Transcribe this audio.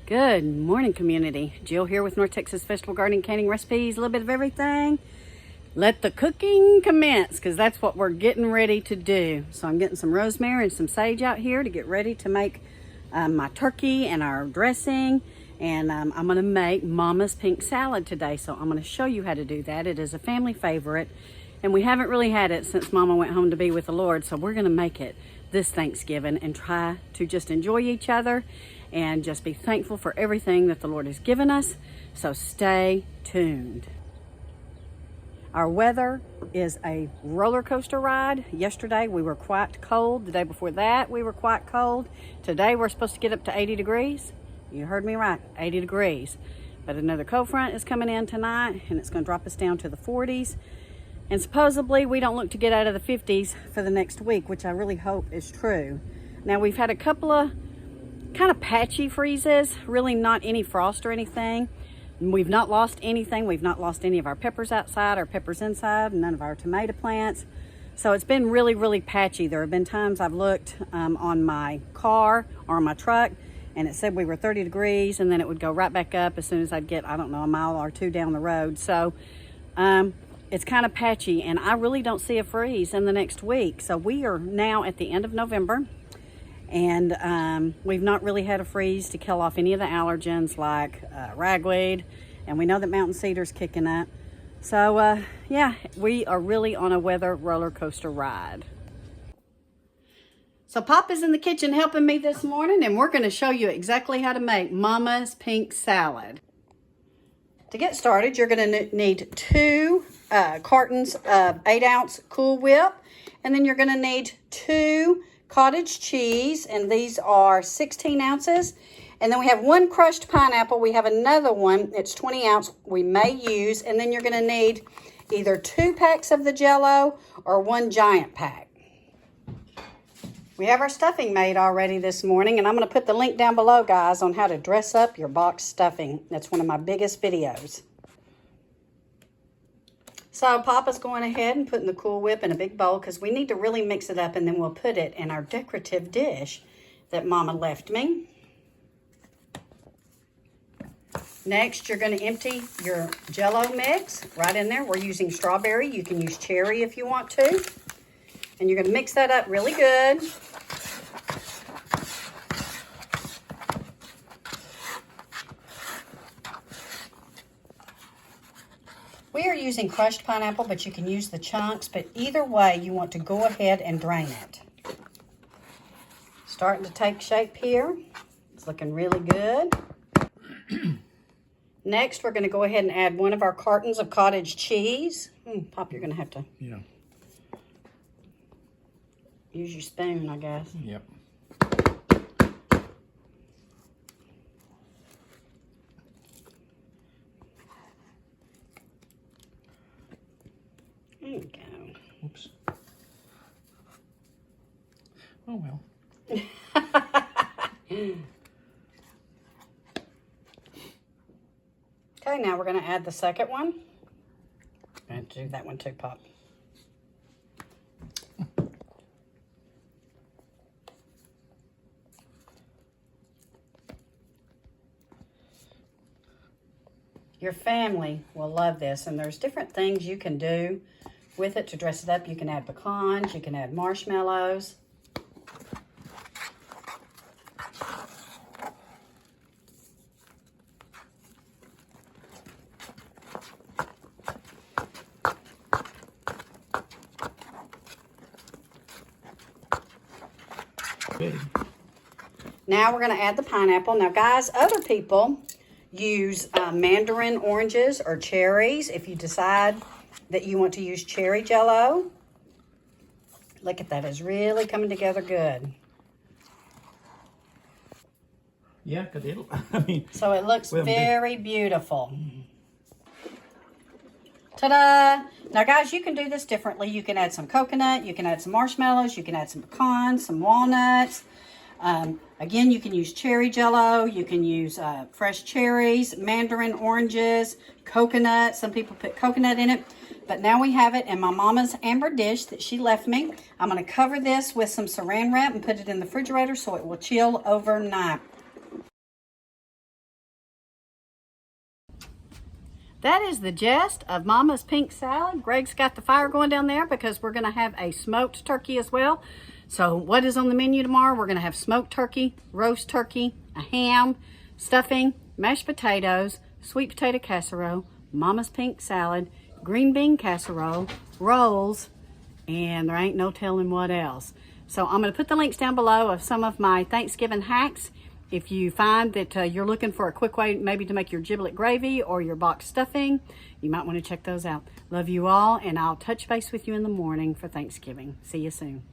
Good morning, community. Jill here with North Texas Vegetable Gardening, Canning Recipes, a little bit of everything. Let the cooking commence, because that's what we're getting ready to do. So I'm getting some rosemary and some sage out here to get ready to make my turkey and our dressing. And I'm going to make Mama's pink salad today. So I'm going to show you how to do that. It is a family favorite, and we haven't really had it since Mama went home to be with the Lord. So we're going to make it this Thanksgiving and try to just enjoy each other and just be thankful for everything that the Lord has given us. So stay tuned. Our weather is a roller coaster ride. Yesterday we were quite cold. The day before that we were quite cold. Today we're supposed to get up to 80 degrees. You heard me right, 80 degrees. But another cold front is coming in tonight, and it's going to drop us down to the 40s. And supposedly we don't look to get out of the 50s for the next week, which I really hope is true. Now we've had a couple of kind of patchy freezes, really not any frost or anything. We've not lost anything. We've not lost any of our peppers outside, our peppers inside, none of our tomato plants. So it's been really, really patchy. There have been times I've looked on my car or on my truck, and it said we were 30 degrees, and then it would go right back up as soon as I'd get, I don't know, a mile or two down the road. So it's kind of patchy, and I really don't see a freeze in the next week. So we are now at the end of November, and we've not really had a freeze to kill off any of the allergens like ragweed, and we know that mountain cedar's kicking up. So yeah, we are really on a weather roller coaster ride. So Pop is in the kitchen helping me this morning, and we're going to show you exactly how to make Mama's pink salad. To get started, you're going to need 2 cartons of 8-ounce Cool Whip, and then you're going to need 2 cottage cheese, and these are 16 ounces. And then we have 1 crushed pineapple. We have another one, it's 20 ounce, we may use. And then you're going to need either 2 packs of the Jello or 1 giant pack. We have our stuffing made already this morning, and I'm going to put the link down below, guys, on how to dress up your box stuffing. That's one of my biggest videos. So Papa's going ahead and putting the Cool Whip in a big bowl, because we need to really mix it up, and then we'll put it in our decorative dish that Mama left me. Next, you're going to empty your Jello mix right in there. We're using strawberry. You can use cherry if you want to. And you're going to mix that up really good. We are using crushed pineapple, but you can use the chunks. But either way, you want to go ahead and drain it. Starting to take shape here. It's looking really good. Next, we're going to go ahead and add 1 of our cartons of cottage cheese. Pop, you're going to have to use your spoon, I guess. Yep. There you go. Oops. Oh, well. Okay, now we're going to add the second one. I'm going to do that one too, Pop. Your family will love this, and there's different things you can do with it to dress it up. You can add pecans, you can add marshmallows. Good. Now we're going to add the pineapple. Now, guys, other people use mandarin oranges or cherries if you decide that you want to use cherry Jello. Look at that. It's really coming together good. Yeah, because it'll, I mean. So it looks very beautiful. Ta-da! Now, guys, you can do this differently. You can add some coconut. You can add some marshmallows. You can add some pecans, some walnuts. Again, you can use cherry Jello. You can use fresh cherries, mandarin oranges, coconut. Some people put coconut in it. But now we have it in my mama's amber dish that she left me. I'm going to cover this with some saran wrap and put it in the refrigerator so it will chill overnight. that is the gist of Mama's pink salad. Greg's got the fire going down there because we're going to have a smoked turkey as well. So what is on the menu tomorrow? We're going to have smoked turkey, roast turkey, a ham, stuffing, mashed potatoes, sweet potato casserole, Mama's pink salad, green bean casserole, rolls, and there ain't no telling what else. So I'm going to put the links down below of some of my Thanksgiving hacks. If you find that you're looking for a quick way maybe to make your giblet gravy or your box stuffing, you might want to check those out. Love you all, and I'll touch base with you in the morning for Thanksgiving. See you soon.